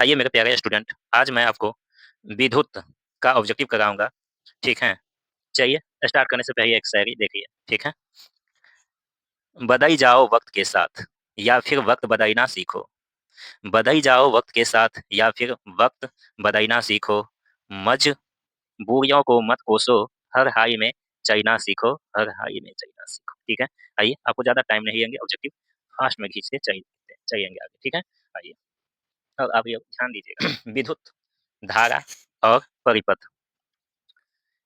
आइए मेरे प्यारे स्टूडेंट, आज मैं आपको विद्युत का ऑब्जेक्टिव कराऊँगा, ठीक है? चलिए स्टार्ट करने से पहले एक शायरी देखिए, ठीक है? बदल जाओ वक़्त के साथ या फिर वक़्त बदलना सीखो। बदल जाओ वक़्त के साथ या फिर वक़्त बदलना सीखो। मजबूरियों को मत कोसो, हर हाल में चलना सीखो, हर हाल में चलना सीखो, ठीक है? आइए आपको ज़्यादा टाइम नहीं लेंगे, ऑब्जेक्टिव फास्ट में खींच के चलेंगे आगे, ठीक है? आइए, अब आप ये ध्यान दीजिएगा विद्युत धारा और परिपथ।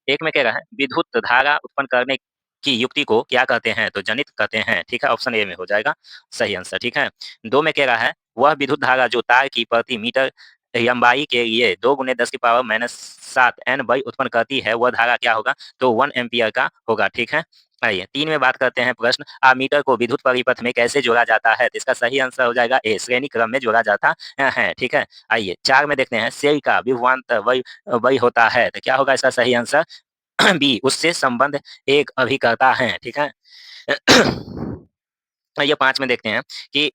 एक में कह रहा है विद्युत धारा उत्पन्न करने की युक्ति को क्या कहते हैं? तो जनित कहते हैं, ठीक है? ऑप्शन ए में हो जाएगा सही आंसर, ठीक है? 2 में कह रहा है वह विद्युत धारा जो तार की प्रति मीटर लंबाई के लिए 2 × 10⁻⁷ N बल उत्पन्न करती है, वह धारा क्या होगा? तो 1 एम्पीयर का होगा, ठीक है? आइए 3 में बात करते हैं प्रश्न अमीटर को विद्युत परिपथ में कैसे जोड़ा जाता है? तो इसका सही आंसर हो जाएगा ए, श्रेणी क्रम में जोड़ा जाता है, ठीक है? आइए 4 में देखते हैं सेल का विभवांतर वही होता है, तो क्या होगा इसका सही आंसर? बी, उससे संबंध एक अभिकर्ता हैं, ठीक है? ये 5 में देखते हैं कि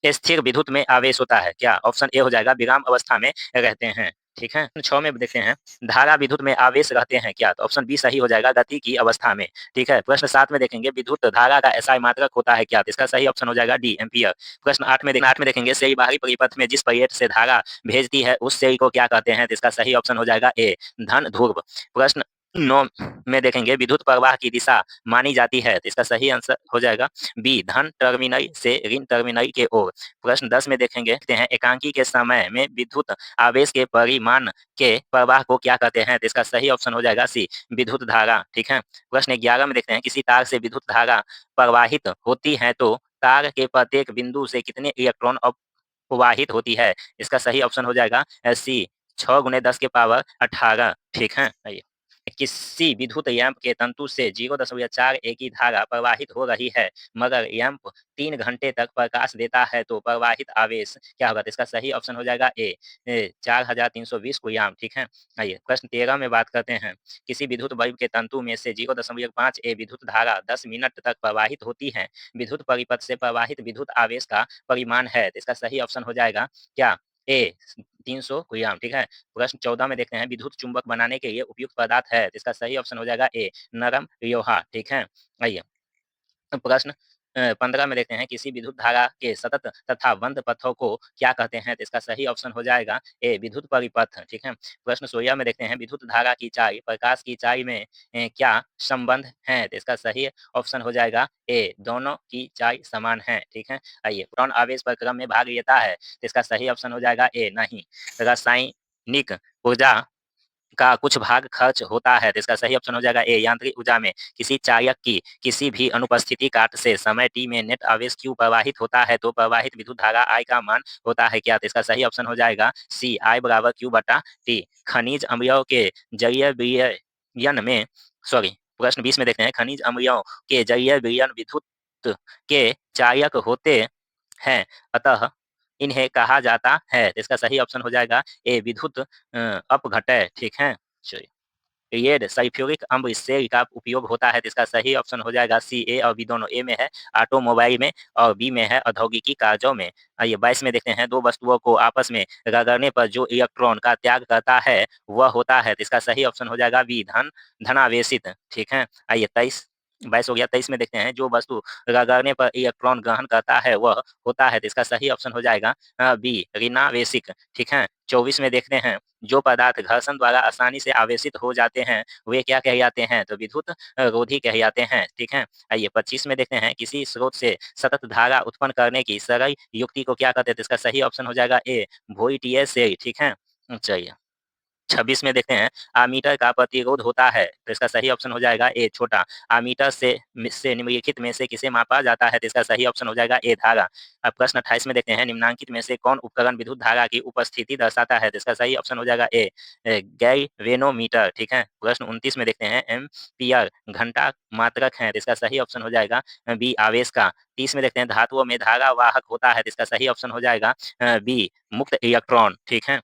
स्थिर विद्युत में आवेश होता है, क्या? ऑप्शन ए हो जाएगा विराम अवस्था में रहते हैं, ठीक है? 6 में देखते हैं धारा विद्युत में आवेश रहते हैं क्या? तो ऑप्शन बी सही हो जाएगा गति की अवस्था में, ठीक है? प्रश्न 7 में देखेंगे विद्युत धारा का एसआई मात्रक होता है क्या? तो इसका सही ऑप्शन हो जाएगा डी, एम्पीयर। प्रश्न 8 में देखेंगे सेल बाहरी परिपथ में जिस प्लेट से धारा भेजती है उस सेल को क्या कहते हैं? तो इसका सही ऑप्शन हो जाएगा ए, धन ध्रुव। प्रश्न 9 में देखेंगे विद्युत प्रवाह की दिशा मानी जाती है, तो इसका सही आंसर हो जाएगा बी, धन टर्मिनल से ऋण टर्मिनल के ओर। प्रश्न 10 में देखेंगे एकांकी के समय में विद्युत आवेश के परिमाण के प्रवाह को क्या कहते हैं? तो इसका सही ऑप्शन हो जाएगा सी, विद्युत धारा, ठीक है? प्रश्न 11 में देखते हैं किसी तार से विद्युत धारा प्रवाहित होती है तो तार के प्रत्येक बिंदु से कितने इलेक्ट्रॉन अपवाहित होती है? इसका सही ऑप्शन हो जाएगा सी, 6 × 10⁻18, ठीक है? आइए किसी विद्युत यंत्र के तंतु से 0.41 की धारा प्रवाहित हो रही है मगर यंत्र 3 घंटे तक प्रकाश देता है तो प्रवाहित आवेश क्या होगा? तो इसका सही ऑप्शन हो जाएगा ए, 4320 कूलम्ब, ठीक है? आइए प्रश्न 13 में बात करते हैं किसी विद्युत बल्ब के तंतु में से 0.5 ए विद्युत धारा 10 मिनट तक प्रवाहित होती है, विद्युत परिपथ से प्रवाहित विद्युत आवेश का परिमाण है, तो इसका सही ऑप्शन हो जाएगा क्या? ए, 300 कूलम्ब, ठीक है? प्रश्न 14 में देखते हैं विद्युत चुंबक बनाने के लिए उपयुक्त पदार्थ है, तो इसका सही ऑप्शन हो जाएगा ए, नरम लोहा, ठीक है? आइए प्रश्न 15 में देखते हैं किसी विद्युत धारा के सतत तथा बंद पथों को क्या कहते हैं? तो इसका सही ऑप्शन हो जाएगा ए, विद्युत परिपथ, ठीक है? प्रश्न 16 में देखते हैं विद्युत धारा की चाल प्रकाश की चाल में क्या संबंध है? तो इसका सही ऑप्शन हो जाएगा ए, दोनों की चाल समान है, ठीक है? आइए प्रोटॉन आवेश पर क्रम में भाग लेता है, तो इसका सही ऑप्शन हो जाएगा ए, नहीं। रासायनिक ऊर्जा का कुछ भाग खर्च होता है, तो इसका सही ऑप्शन हो जाएगा ए, यांत्रिक ऊर्जा में। किसी चालक की किसी भी अनुपस्थिति काट से समय t में नेट आवेश q प्रवाहित होता है तो प्रवाहित विद्युत धारा I का मान होता है क्या? तो इसका सही ऑप्शन हो जाएगा सी, I = q/t। खनिज अम्लों के जलीय विलयन में प्रश्न 20 में देखते हैं खनिज अम्लों के जलीय विलयन विद्युत के चालक होते हैं, अतः इन्हें कहा जाता है, तो इसका सही ऑप्शन हो जाएगा ए, विद्युत अपघटय, ठीक है? चलिए ये सल्फ्यूरिक अम्ल सेल का उपयोग होता है, तो इसका सही ऑप्शन हो जाएगा सी, ए और बी दोनों। ए में है ऑटोमोबाइल में और बी में है औद्योगिकी कार्यों में। आइए 22 में देखते हैं दो वस्तुओं को आपस में रगड़ने पर जो इलेक्ट्रॉन का त्याग करता है वह होता है, तो इसका सही ऑप्शन हो जाएगा बी, धनावेशित, ठीक है? आइए 22 हो गया। 23 में देखते हैं जो वस्तु रगड़ने पर इलेक्ट्रॉन ग्रहण करता है वह होता है, तो इसका सही ऑप्शन हो जाएगा बी, ऋणावेशिक, ठीक है? 24 में देखते हैं जो पदार्थ घर्षण द्वारा आसानी से आवेशित हो जाते हैं वे क्या कहलाते हैं? तो विद्युत रोधी कहलाते हैं, ठीक है? आइए 25 में देखते हैं किसी स्रोत से सतत धारा उत्पन्न करने की सरल युक्ति को क्या कहते हैं? तो इसका सही ऑप्शन हो जाएगा ए, वोल्टेज से, ठीक है? चलिए 26 में देखते हैं आमीटर का प्रतिरोध होता है, तो इसका सही ऑप्शन हो जाएगा ए, छोटा। आमीटर से निम्नलिखित में से किसे मापा जाता है? तो इसका सही ऑप्शन हो जाएगा ए, धारा। अब प्रश्न 28 में देखते हैं निम्नांकित में से कौन उपकरण विद्युत धारा की उपस्थिति दर्शाता है? तो इसका सही ऑप्शन हो जाएगा ए, गैल्वेनोमीटर, ठीक है? प्रश्न 29 में देखते हैं एम्पियर घंटा मात्रक है, तो इसका सही ऑप्शन हो जाएगा बी, आवेश का। 30 में देखते हैं धातुओं में धारा वाहक होता है, तो इसका सही ऑप्शन हो जाएगा बी, मुक्त इलेक्ट्रॉन, ठीक है?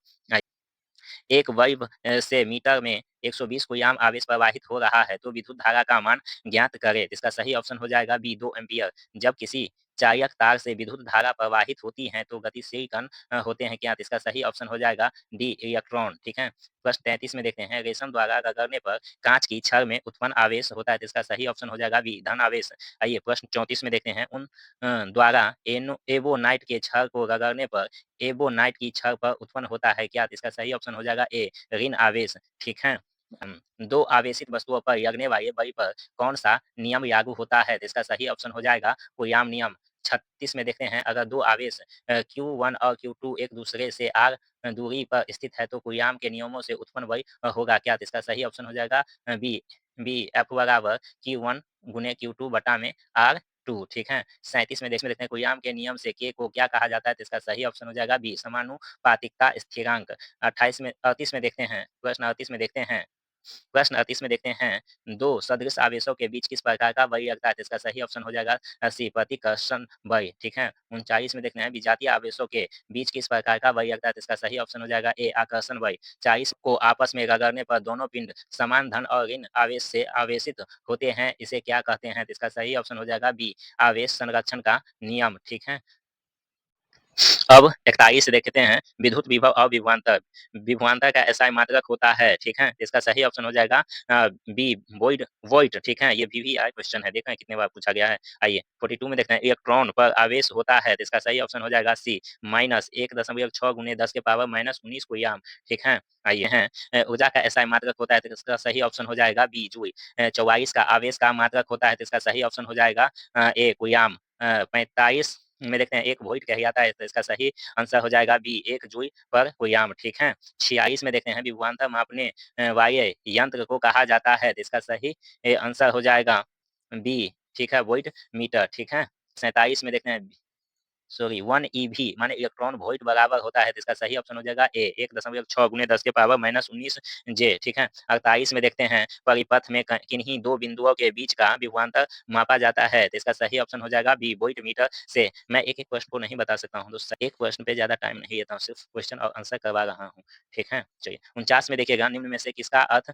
एक बल्ब से मीटर में 120 कूलम्ब आवेश प्रवाहित हो रहा है तो विद्युत धारा का मान ज्ञात करें। इसका सही ऑप्शन हो जाएगा बी, 2 एम्पीयर। जब किसी चालक तार से विद्युत धारा प्रवाहित होती हैं तो गतिशील कण होते हैं क्या? तो इसका सही ऑप्शन हो जाएगा डी इलेक्ट्रॉन, ठीक है। प्रश्न 33 में देखते हैं रेशम द्वारा रगड़ने पर कांच की छड़ में उत्पन्न आवेश होता है तो इसका सही ऑप्शन हो जाएगा बी धन आवेश। आइए प्रश्न 34 में देखते हैं उन द्वारा एवोनाइट के छड़ को रगड़ने पर एवोनाइट की छड़ पर उत्पन्न होता है क्या? तो इसका सही ऑप्शन हो जाएगा ए ऋण आवेश, ठीक है। दो आवेशित वस्तुओं पर लगने वाले बल पर कौन सा नियम लागू होता है? तो इसका सही ऑप्शन हो जाएगा कूलॉम नियम। 36 में देखते हैं अगर दो आवेश Q1 और Q2 एक दूसरे से r दूरी पर स्थित है तो कूलॉम के नियमों से उत्पन्न बल होगा क्या? तो इसका सही ऑप्शन हो जाएगा बी बी F बराबर Q1 गुने Q2 बटा में R2, ठीक है। 37 में देखते हैं कूलॉम के नियम से K को क्या कहा जाता है? तो इसका सही ऑप्शन हो जाएगा बी समानुपातिकता स्थिरांक। 28 में 38 में देखते हैं प्रश्न 38 में देखते हैं प्रश्न 38 में देखते हैं, 2 सदृश आवेशों के बीच किस प्रकार का बल लगता है? तो इसका सही ऑप्शन हो जाएगा सी प्रतिकर्षण बल, ठीक है। 39 में देखते हैं विजातीय आवेशों के बीच किस प्रकार का बल लगता है? तो इसका सही ऑप्शन हो जाएगा ए आकर्षण बल। 40 को आपस में रगड़ने पर दोनों पिंड समान धन और ऋण आवेश से आवेशित होते हैं, इसे क्या कहते हैं? तो इसका सही ऑप्शन हो जाएगा बी आवेश संरक्षण का नियम, ठीक है। अब 41 देखते हैं विद्युत विभव और विभवांतर। विभवांतर का एसआई मात्रक होता है, ठीक है। इसका सही ऑप्शन हो जाएगा बी वोल्ट वोल्ट, ठीक है। ये वीवीआई क्वेश्चन है, देखें कितने बार पूछा गया है। आइए 42 में देखते हैं इलेक्ट्रॉन पर आवेश होता है तो इसका सही ऑप्शन हो जाएगा सी माइनस 1.6 गुने 10 के पावर माइनस 19 कूलम, ठीक है। आइए हैं ऊर्जा का एसआई मात्रक होता है तो इसका सही ऑप्शन हो जाएगा बी जूल। 44 का आवेश का मात्रक होता है तो इसका सही ऑप्शन हो जाएगा ए कूलम। 45 में देखते हैं 1 वोल्ट कहलाता है तो इसका सही आंसर हो जाएगा बी 1 जूल पर कूलम, ठीक है। 46 में देखते हैं विभवांतर मापने वाले यंत्र को कहा जाता है तो इसका सही आंसर हो जाएगा बी, ठीक है, वोल्ट मीटर, ठीक है। 47 में देखते हैं सॉरी 1 ईवी माने इलेक्ट्रॉन वोल्ट बराबर होता है तो इसका सही ऑप्शन हो जाएगा ए 1.6 गुने 10 के पावर माइनस 19 जे, ठीक है। 48 में देखते हैं परिपथ में किन्हीं दो बिंदुओं के बीच का विभवांतर मापा जाता है तो इसका सही ऑप्शन हो जाएगा बी वोल्ट मीटर से। मैं एक एक प्रश्न को नहीं बता सकता हूँ दोस्तों, एक प्रश्न पे ज्यादा टाइम नहीं लेता हूँ, सिर्फ क्वेश्चन और आंसर करवा रहा हूँ, ठीक है। चलिए 49 में देखिएगा निम्न में से किसका अर्थ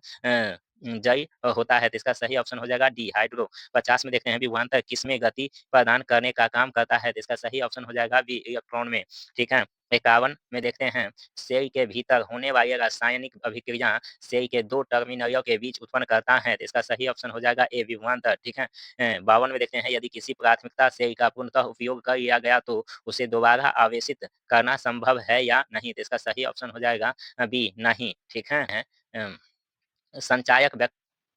जय होता है तो इसका सही ऑप्शन हो जाएगा डी हाइड्रो। 50 में देखते हैं विभवांतर किसमें गति प्रदान करने का काम करता है तो इसका सही ऑप्शन हो जाएगा बी इलेक्ट्रॉन में, ठीक है। 51 में देखते हैं सेल के भीतर होने वाली रासायनिक अभिक्रिया सेल के दो टर्मिनलों के बीच उत्पन्न करता है तो इसका सही ऑप्शन हो जाएगा ए विभवांतर, ठीक है। 52 में देखते हैं यदि किसी प्राथमिकता सेल का पूर्णतः उपयोग कर लिया गया तो उसे दोबारा आवेशित करना संभव है या नहीं तो इसका सही ऑप्शन हो जाएगा बी नहीं, ठीक है। अम, संचायक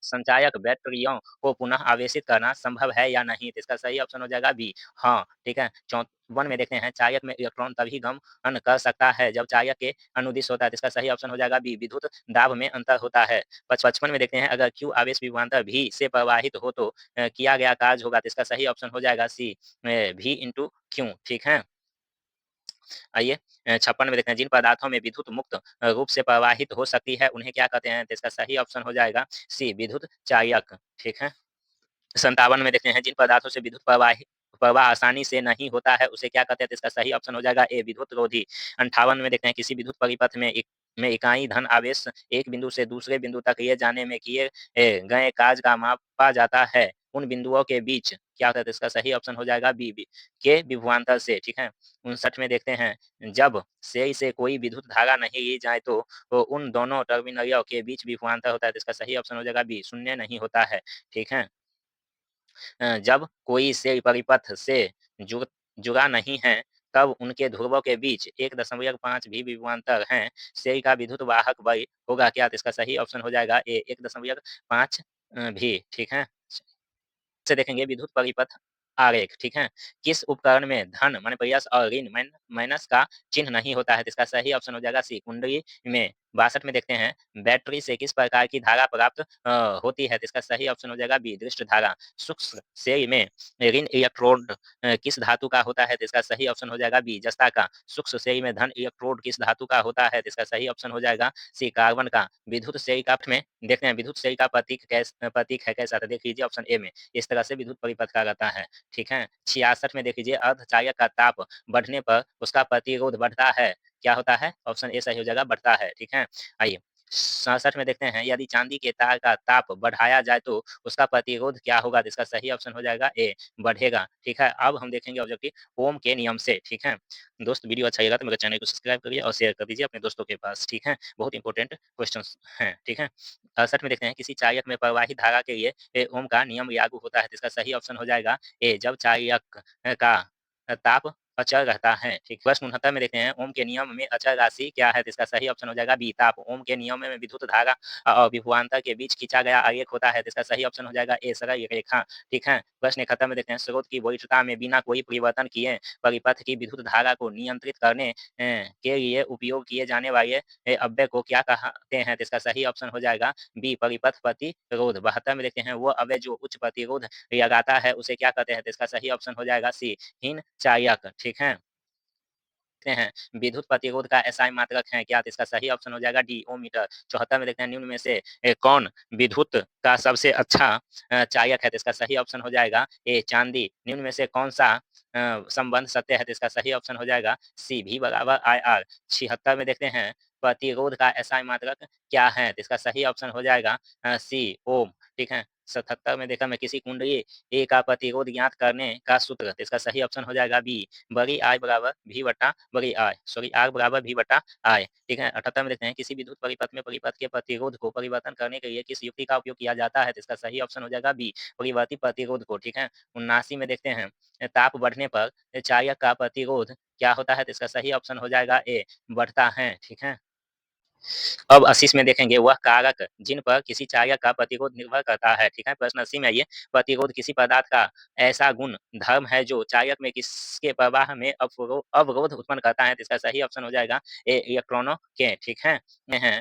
संचायक बैटरियों को पुनः आवेशित करना संभव है या नहीं? तो इसका सही ऑप्शन हो जाएगा बी हाँ, ठीक है। 54 में देखते हैं चायक में इलेक्ट्रॉन तभी गमन कर सकता है जब चायक के अनुदिश होता है तो इसका सही ऑप्शन हो जाएगा बी विद्युत दाब में अंतर होता है। 55 में देखते हैं अगर Q आवेश विभवांतर V से प्रवाहित हो तो किया गया कार्य होगा तो इसका सही ऑप्शन हो जाएगा सी V इंटू क्यू, ठीक है। आइए 56 में देखते हैं जिन पदार्थों में विद्युत मुक्त रूप से प्रवाहित हो सकती है उन्हें क्या कहते हैं? तो इसका सही ऑप्शन हो जाएगा सी विद्युत चायक, ठीक है। 57 में देखते हैं जिन पदार्थों से विद्युत प्रवाह आसानी से नहीं होता है उसे क्या कहते हैं? तो इसका सही ऑप्शन हो जाएगा ए विद्युत रोधी। 58 में देखते हैं किसी विद्युत परिपथ में इकाई धन आवेश एक बिंदु से दूसरे बिंदु तक ले जाने में किए गए कार्य का मापा जाता है उन बिंदुओं के बीच क्या होता है? तो इसका सही ऑप्शन हो जाएगा बी के विभवांतर से, ठीक है। 59 में देखते हैं जब सेल से कोई विद्युत धारा नहीं ली जाए तो उन दोनों टर्मिनलों के बीच विभवांतर होता है तो इसका सही ऑप्शन हो जाएगा बी शून्य नहीं होता है, ठीक है। जब कोई सेल परिपथ से जुड़ जुड़ा नहीं है तब उनके ध्रुवों के बीच 1.5 भी विभवांतर हैं, सेल का विद्युत वाहक बल होगा क्या? तो इसका सही ऑप्शन हो जाएगा ए 1.5 भी, ठीक है। से देखेंगे विद्युत परिपथ आरेख, ठीक है। किस उपकरण में धन माने प्लस और ऋण माइनस का चिन्ह नहीं होता है तो इसका सही ऑप्शन हो जाएगा सी कुंडली में। 62 में देखते हैं बैटरी से किस प्रकार की धारा प्राप्त होती है तो इसका सही ऑप्शन हो जाएगा बी दृष्ट धारा। सूक्ष्म सेल में ऋण इलेक्ट्रोड किस धातु का होता है तो इसका सही ऑप्शन हो जाएगा बी जस्ता का। सूक्ष्म सेल में धन इलेक्ट्रोड किस धातु का होता है तो इसका सही ऑप्शन हो जाएगा सी कार्बन का। विद्युत सेल का में देखते हैं विद्युत सेल का प्रतीक है कैसा? तो देख लीजिए ऑप्शन ए में इस तरह से विद्युत परिपथ का रहता है, ठीक है। 66 में देख लीजिए अर्धचालक का ताप बढ़ने पर उसका प्रतिरोध बढ़ता है, क्या होता है? ऑप्शन ए सही हो जाएगा बढ़ता है, ठीक है। आइए 67 में देखते हैं यदि चांदी के तार का ताप बढ़ाया जाए तो उसका प्रतिरोध क्या होगा? तो इसका सही ऑप्शन हो जाएगा ए, बढ़ेगा। ठीक है, अब हम देखेंगे ऑब्जेक्टिव ओम के नियम से। ठीक है, दोस्त वीडियो अच्छा लगा तो मेरे चैनल को सब्सक्राइब करिए और शेयर कर दीजिए अपने दोस्तों के पास। ठीक है, बहुत इंपॉर्टेंट क्वेश्चन हैं। ठीक है, 68 में देखते हैं किसी चायक में प्रवाहित धारा के लिए ओम का नियम लागू होता है। तो इसका सही ऑप्शन हो जाएगा ए, जब चायक का ताप अचर रहता है। ठीक, प्रश्न 69 में देखते हैं ओम के नियम में अचर राशि क्या है? तो इसका सही ऑप्शन हो जाएगा बी, ताप। ओम के नियम में विद्युत धारा और विभवांतर के बीच खींचा गया आरेख होता है। तो इसका सही ऑप्शन हो जाएगा ए, सरल रेखा। ठीक है, प्रश्न 71 में देखते हैं स्रोत की वोल्टता में बिना कोई परिवर्तन किए परिपथ की विद्युत धारा को नियंत्रित करने के लिए उपयोग किए जाने वाले अव्यय को क्या कहते हैं? तो इसका सही ऑप्शन हो जाएगा बी, परिपथ प्रतिरोध। 72 में देखते हैं वो अव्यय जो उच्च प्रतिरोध लगाता है उसे क्या कहते हैं? तो इसका सही ऑप्शन हो जाएगा सी, हीन चायक। ठीक है, देखते हैं विद्युत प्रतिरोध का एसआई मात्रक है क्या? तो इसका सही ऑप्शन हो जाएगा डी, ओम मीटर। 74 में देखते हैं निम्न में से कौन विद्युत का सबसे अच्छा चायक है? तो इसका सही ऑप्शन हो जाएगा ए, चांदी। निम्न में से कौन सा संबंध सत्य है? तो इसका सही ऑप्शन हो जाएगा सी, भी बराबर आई आर। 76 में देखते हैं प्रतिरोध का एसआई मात्रक क्या है? तो इसका सही ऑप्शन हो जाएगा सी, ओम। ठीक है, 77 में देखा मैं किसी कुंडली ए का प्रतिरोध ज्ञात करने का सूत्र। तो इसका सही ऑप्शन हो जाएगा बी, बड़ी आई बराबर भी बटा बड़ी आई, सॉरी आर बराबर भी बटा आई। ठीक है, 78 में देखते हैं किसी विद्युत परिपथ में परिपथ के प्रतिरोध को परिवर्तन करने के लिए किस युक्ति का उपयोग किया जाता है? तो इसका सही ऑप्शन हो जाएगा बी, परिवर्ती प्रतिरोध को। ठीक है, 79 में देखते हैं ताप बढ़ने पर चायक का प्रतिरोध क्या होता है? तो इसका सही ऑप्शन हो जाएगा ए, बढ़ता है। ठीक है, अब 80 में देखेंगे वह कारक जिन पर किसी चायक का प्रतिरोध निर्भर करता है। ठीक है, प्रश्न 80 में आइए, प्रतिरोध किसी पदार्थ का ऐसा गुण धर्म है जो चायक में किसके प्रवाह में अवरोध उत्पन्न करता है? तो इसका सही ऑप्शन हो जाएगा ए, इलेक्ट्रॉनों के। ठीक है,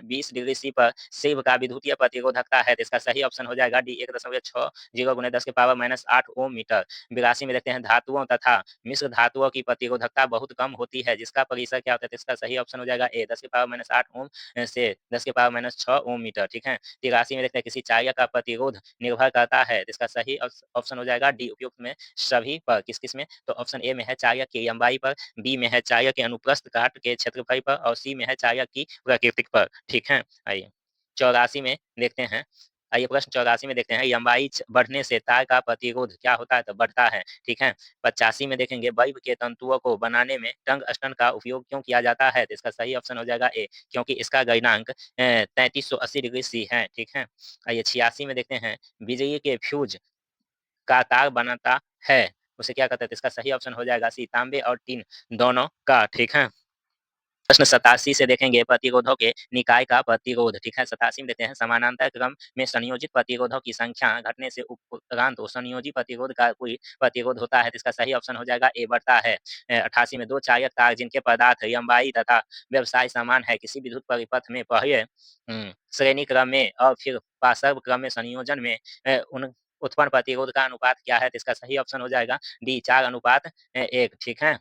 20 डिग्री सी पर शिव का विद्युतीय प्रतिरोधकता है। तो इसका सही ऑप्शन हो जाएगा डी, 1.60 गुणे 10⁻⁻8 ओम मीटर। 82 में देखते हैं धातुओं तथा मिश्र धातुओं की प्रतिरोधकता बहुत कम होती है जिसका परिसर क्या होता है? तो इसका सही ऑप्शन हो जाएगा ए, 10⁻⁸ ओम से 10⁻⁻6 ओम मीटर। ठीक है, 83 में देखते हैं किसी चायक का प्रतिरोध निर्भर करता है। इसका सही ऑप्शन हो जाएगा डी, उपयुक्त में सभी पर। किस में? तो ऑप्शन ए में है चायक की लंबाई पर, बी में है चायक के अनुप्रस्थ काट के क्षेत्रफल पर और सी में है चायक की प्रकृति पर। ठीक है, आइए 84 में देखते हैं, आइए प्रश्न 84 में देखते हैं लंबाई बढ़ने से तार का प्रतिरोध क्या होता है? तो बढ़ता है। ठीक है, 85 में देखेंगे बल्ब के तंतुओं को बनाने में टंगस्टन का उपयोग क्यों किया जाता है? तो इसका सही ऑप्शन हो जाएगा ए, क्योंकि इसका गलनांक 3380 डिग्री सी है। ठीक है, आइए 86 में देखते हैं बिजली के फ्यूज का तार बनाता है उसे क्या कहते हैं? तो इसका सही ऑप्शन हो जाएगा सी, तांबे और टीन दोनों का। ठीक है, प्रश्न 87 से देखेंगे प्रतिरोधों के निकाय का प्रतिरोध। ठीक है, 87 में देते हैं समानांतर क्रम में संयोजित प्रतिरोधों की संख्या घटने से उपरांत संयोजी प्रतिरोध का कोई प्रतिरोध होता है। तो इसका सही ऑप्शन हो जाएगा ए, बढ़ता है। 88 में दो चायक तार जिनके पदार्थ लंबाई तथा व्यवसाय समान है किसी विद्युत परिपथ में पहले श्रेणी क्रम में और फिर पार्श्व क्रम में संयोजन में उन उत्पन्न प्रतिरोध का अनुपात क्या है? तो इसका सही ऑप्शन हो जाएगा डी, 4:1। ठीक है,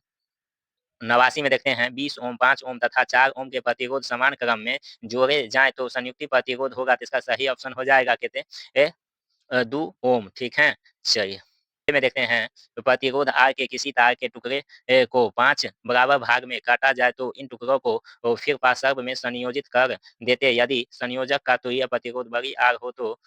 89 में देखते हैं 20 ओम, 5 ओम तथा 4 ओम के प्रतिरोध समान क्रम में जोड़े जाएँ तो संयुक्ति प्रतिरोध होगा। तो इसका सही ऑप्शन हो जाएगा कहते हैं 2 ओम। ठीक है, चलिए में देखते हैं तो प्रतिरोध आर के किसी तार के टुकड़े को 5 बराबर भाग में काटा जाए तो इन टुकड़ों को फिर पार्श्व में संयोजित कर देते। यदि संयोजक का तुल्य प्रतिरोध बड़ी आर हो तो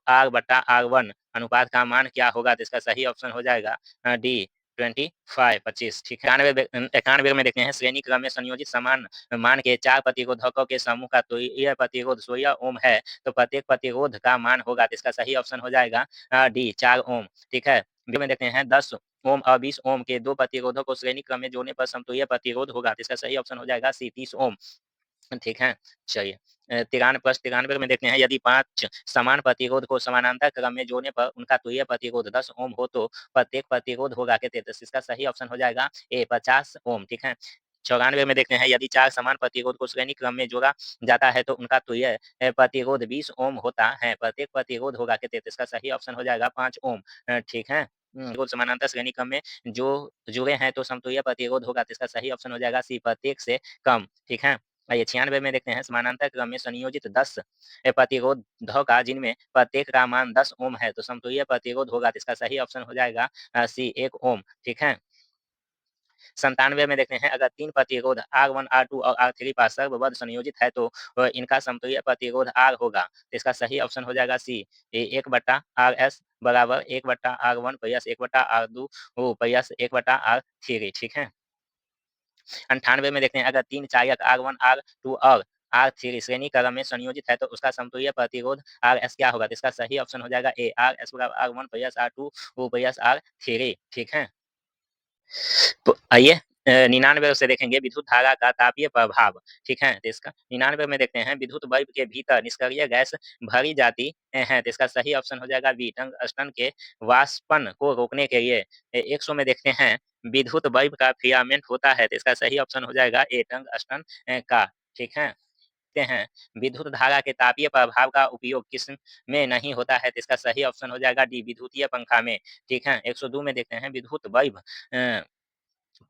आर बटा आर वन अनुपात का मान क्या होगा? तो इसका सही ऑप्शन हो जाएगा डी, 25 ठीक है। 91 में देखते हैं श्रेणी क्रम में संयोजित समान मान के 4 प्रतिरोधकों के समूह का तुल्य प्रतिरोध 16 ओम है तो प्रत्येक प्रतिरोध का मान होगा। तो इसका सही ऑप्शन हो जाएगा डी, 4 ओम। ठीक है, बी में देखते हैं 10 ओम और 20 ओम के दो प्रतिरोधों को श्रेणी क्रम में जोड़ने पर समतुल्य प्रतिरोध होगा। तो इसका सही ऑप्शन हो जाएगा सी, 30 ओम। ठीक है, चलिए 93 में देखते हैं यदि 5 समान प्रतिरोध को समानांतर क्रम में जोड़ने पर उनका तुल्य प्रतिरोध 10 ओम हो तो प्रत्येक प्रतिरोध होगा कितने? तो इसका सही ऑप्शन हो जाएगा ए, 50 ओम। ठीक है, 94 में देखते हैं यदि 4 समान प्रतिरोध को श्रेणी क्रम में जोड़ा जाता है तो उनका तुल्य प्रतिरोध 20 ओम होता है। प्रत्येक प्रतिरोध होगा कितने? तो इसका सही ऑप्शन हो जाएगा 5 ओम। ठीक है, प्रतिरोध समानांतर श्रेणी क्रम में जो जुड़े हैं तो समतुल्य प्रतिरोध होगा। तो इसका सही ऑप्शन हो जाएगा सी, प्रत्येक से कम। ठीक है, आइए 96 में देखते हैं समानांतर क्रम में संयोजित 10 प्रतिरोधों का जिनमें प्रत्येक का मान 10 ओम है तो समतुल्य प्रतिरोध होगा। तो इसका सही ऑप्शन हो जाएगा सी, 1 ओम। ठीक है, 97 में देखते हैं अगर 3 प्रतिरोध R1, R2 और R3 पर सर्वबद्ध संयोजित है तो इनका समतुल्य प्रतिरोध R होगा। तो इसका सही ऑप्शन हो जाएगा सी, 1/RS बराबर 1/R1 plus 1/R2 plus 1/R3, ठीक है। 98 में देखते हैं अगर 3 चायक R1, R2 और R3 श्रेणी क्रम में संयोजित है तो उसका समतुल्य प्रतिरोध RS क्या होगा? तो इसका सही ऑप्शन हो जाएगा ए, RS बराबर R1 plus R2 plus R3, ठीक है। तो आइए 99 से देखेंगे विद्युत धारा का तापीय प्रभाव, ठीक है। तो इसका 99 में देखते हैं विद्युत बल्ब के भीतर निष्क्रिय गैस भरी जाती है, तो इसका सही ऑप्शन हो जाएगा बी, टंगस्टन के वाष्पन को रोकने के लिए। 100 में देखते हैं विद्युत बल्ब का फिलामेंट होता है, तो इसका सही ऑप्शन हो जाएगा ए, टंगस्टन का, ठीक है। देखते हैं विद्युत धारा के तापीय प्रभाव का उपयोग किस में नहीं होता है, तो इसका सही ऑप्शन हो जाएगा डी, विद्युतीय पंखा में, ठीक है। 102 में देखते हैं विद्युत बल्ब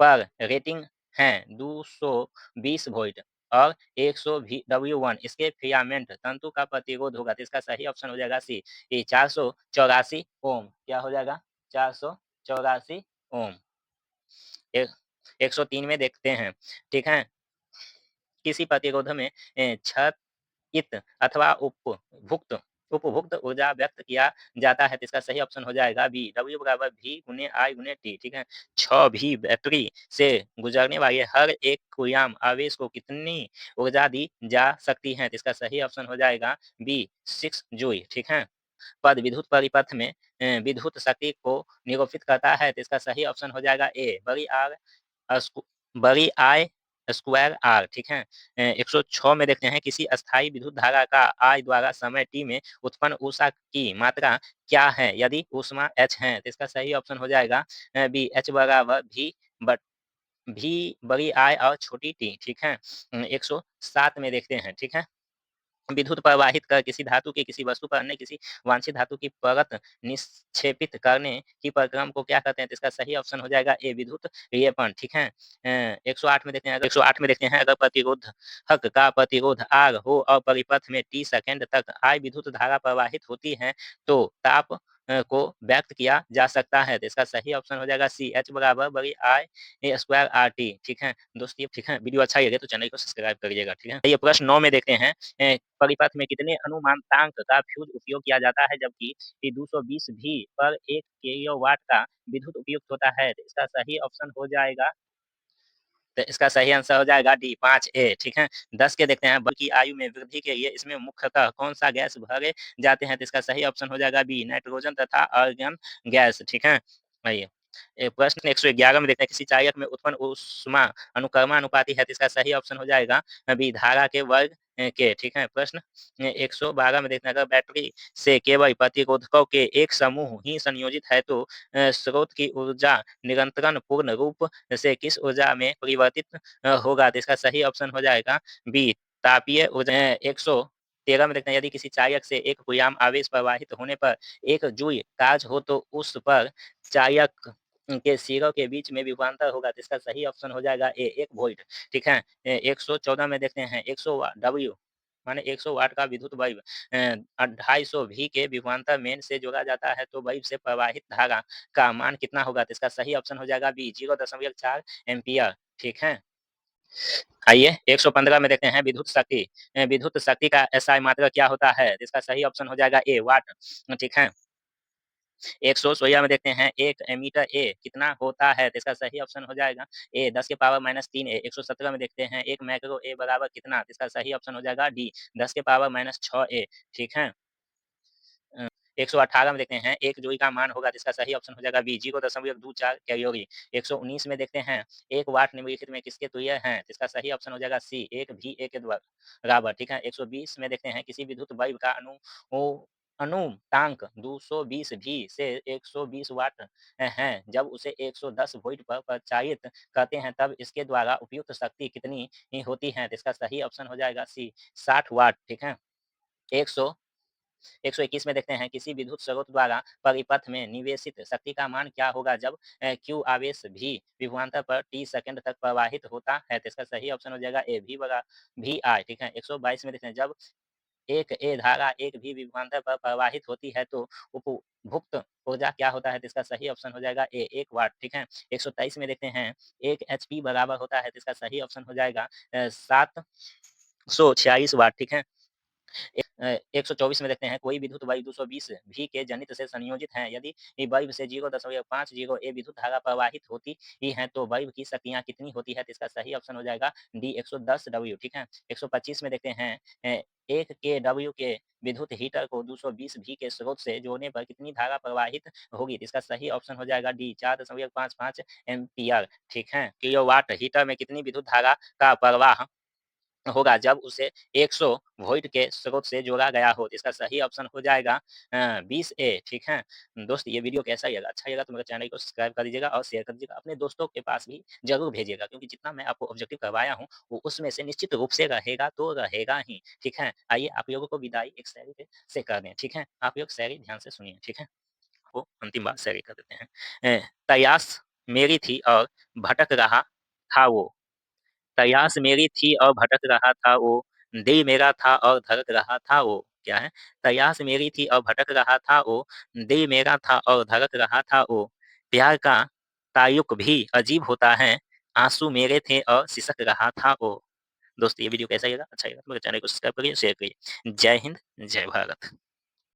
पर रेटिंग है 220 वोल्ट और 100 W1 इसके फिलामेंट तंतु का प्रतिरोध होगा, तो इसका सही ऑप्शन हो जाएगा सी, ये 484 ओम, क्या हो जाएगा 484 ओम। 103 में देखते हैं, ठीक है, किसी प्रतिरोध में क्षतित अथवा उपभुक्त उपभुक्त ऊर्जा व्यक्त किया जाता है, तो इसका सही ऑप्शन हो जाएगा बी, W बराबर V गुने I गुने T, ठीक है। 6 भी बैटरी से गुजरने वाले हर एक कूलाम आवेश को कितनी ऊर्जा दी जा सकती है, तो इसका सही ऑप्शन हो जाएगा बी, 6 जूल, ठीक है। पद विद्युत परिपथ में विद्युत शक्ति को निरूपित करता है, तो इसका सही ऑप्शन हो जाएगा ए, स्क्व बड़ी आई स्क्वायर आर, ठीक है। 106 में देखते हैं किसी अस्थायी विद्युत धारा का I द्वारा समय t में उत्पन्न ऊर्जा की मात्रा क्या है? यदि ऊष्मा h है, तो इसका सही ऑप्शन हो जाएगा बी, H बराबर V बड़ी I और छोटी t, ठीक है। 107 में देखते हैं, ठीक है। विद्युत प्रवाहित कर किसी धातु की किसी वस्तु पर अन्य किसी वांछित धातु की परत निक्षेपित करने की प्रक्रम को क्या कहते हैं? तो इसका सही ऑप्शन हो जाएगा ए, विद्युत विलेपन, ठीक है। 108 में देखते हैं 108 में देखते हैं अगर प्रतिरोधक का प्रतिरोध R हो और परिपथ में t सेकंड तक I विद्युत धारा प्रवाहित होती है तो ताप को व्यक्त किया जा सकता है, तो इसका सही ऑप्शन हो जाएगा सी, H बराबर बड़ी I ए स्क्वायर RT, ठीक है। दोस्तों ये ठीक है, वीडियो अच्छा लगे तो चैनल को सब्सक्राइब करिएगा, ठीक है। ये प्रश्न 9 में देखते हैं परिपथ में कितने अनुमानतांक का फ्यूज उपयोग किया जाता है जबकि 220 भी पर 1 किलोवाट का विद्युत उपयुक्त होता है, तो इसका सही ऑप्शन हो जाएगा, तो इसका सही आंसर हो जाएगा डी, 5 ए, ठीक है। 10 के देखते हैं बल्ब की आयु में वृद्धि के लिए इसमें मुख्यतः कौन-सा गैस भरे जाते हैं, तो इसका सही ऑप्शन हो जाएगा बी, नाइट्रोजन तथा आर्गन गैस, ठीक है। आइए प्रश्न 111 में देखते हैं किसी चायक में उत्पन्न ऊष्मा अनुक्रमानुपाती है, तो इसका सही ऑप्शन हो जाएगा बी, धारा के वर्ग के, ठीक है। प्रश्न 112 में देखते हैं अगर बैटरी से केवल प्रतिरोधकों के एक समूह ही संयोजित है तो स्रोत की ऊर्जा निरंतरण पूर्ण रूप से किस ऊर्जा में परिवर्तित होगा, तो इसका सही ऑप्शन हो जाएगा बी, तापीय ऊर्जा। 113 में देखते हैं यदि किसी चायक से 1 कूलाम आवेश प्रवाहित होने पर 1 जूल चार्ज हो तो उस पर चायक के सिरों के बीच में विभवांतर होगा, तो इसका सही ऑप्शन हो जाएगा ए, 1 वोल्ट, ठीक है। 114 में देखते हैं 100 W माने 100 वाट का विद्युत बल्ब 250 V के विभवांतर मेन से जोड़ा जाता है तो बल्ब से प्रवाहित धारा का मान कितना होगा, तो इसका सही ऑप्शन हो जाएगा बी, 0.4 एम्पियर, ठीक है। आइए 115 में देखते हैं विद्युत शक्ति का एसआई मात्रक क्या होता है, तो इसका सही ऑप्शन हो जाएगा ए, वाट, ठीक है। 116 में देखते हैं 1 एमीटर ए कितना होता है, तो इसका सही ऑप्शन हो जाएगा ए, 10 के पावर -3 ए। 117 में देखते हैं 1 माइक्रो ए बराबर कितना, तो इसका सही ऑप्शन हो जाएगा डी, 10 के पावर -6 ए, ठीक है। 118 में देखते हैं 1 जूल का मान होगा, तो इसका सही ऑप्शन हो जाएगा बी, 0.24 कैलोरी। 119 में देखते हैं 1 वाट निम्नलिखित में किसके तुल्य है, तो इसका सही ऑप्शन हो जाएगा सी, 1 VA के बराबर, ठीक है। 120 में देखते हैं किसी विद्युत बल्ब का अनुतांक 220 भी से 120 वाट है जब उसे 110 वोल्ट पर प्रचारित करते हैं तब इसके द्वारा उपयुक्त शक्ति कितनी ही होती है, तो इसका सही ऑप्शन हो जाएगा सी, 60 वाट, ठीक है। 100 121 में देखते हैं किसी विद्युत स्रोत द्वारा परिपथ में निवेशित शक्ति का मान क्या होगा जब Q आवेश भी विभवांतर पर t सेकंड तक प्रवाहित होता है, तो इसका सही ऑप्शन हो जाएगा ए, V बराबर VI, ठीक है। 122 में देखते हैं जब एक ए धारा एक भी विभवांतर पर प्रवाहित होती है तो उपभुक्त ऊर्जा क्या होता है? तो इसका सही ऑप्शन हो जाएगा ए 1 वाट, ठीक है। 123 में देखते हैं 1 एचपी बराबर होता है, तो इसका सही ऑप्शन हो जाएगा 746 वाट, ठीक है। 124 में देखते हैं कोई विद्युत वायु 220 भी के जनित्र से संयोजित है, यदि बल्ब से 0.50 ए विद्युत धारा प्रवाहित होती ही है तो बल्ब की शक्तियाँ कितनी होती है? तो इसका सही ऑप्शन हो जाएगा डी 110 डब्ल्यू, ठीक है। 125 में देखते हैं 1 केडब्ल्यू के विद्युत हीटर को 220 भी के स्रोत से जोड़ने पर कितनी धारा प्रवाहित होगी? तो इसका सही ऑप्शन हो जाएगा डी 4.55 एम्पियर, ठीक है। किलोवाट हीटर में कितनी विद्युत धारा का प्रवाह होगा जब उसे 100 वोल्ट के स्रोत से जोड़ा गया हो? तो इसका सही ऑप्शन हो जाएगा 20 ए, ठीक है। दोस्त ये वीडियो कैसा लगा? अच्छा लगा तो मेरे चैनल को सब्सक्राइब कर दीजिएगा और शेयर कर दीजिएगा। अपने दोस्तों के पास भी ज़रूर भेजिएगा क्योंकि जितना मैं आपको ऑब्जेक्टिव करवाया हूँ, वो उसमें से निश्चित रूप से रहेगा तो रहेगा ही, ठीक है। आइए आप लोगों को विदाई एक शायरी से कर दें, ठीक है। आप लोग शायरी ध्यान से सुनिए, ठीक है। वो अंतिम बार शायरी कर देते हैं। तयास मेरी थी और भटक रहा था वो। प्रयास मेरी थी और भटक रहा था वो, दिल मेरा था और धड़क रहा था वो। क्या है? प्रयास मेरी थी और भटक रहा था वो, दिल मेरा था और धड़क रहा था वो। प्यार का ताल्लुक भी अजीब होता है, आँसू मेरे थे और सिसक रहा था वो। दोस्तों ये वीडियो कैसा लगा? अच्छा लगा तो मेरे चैनल को सब्सक्राइब करिए, शेयर करिए। जय हिंद, जय भारत।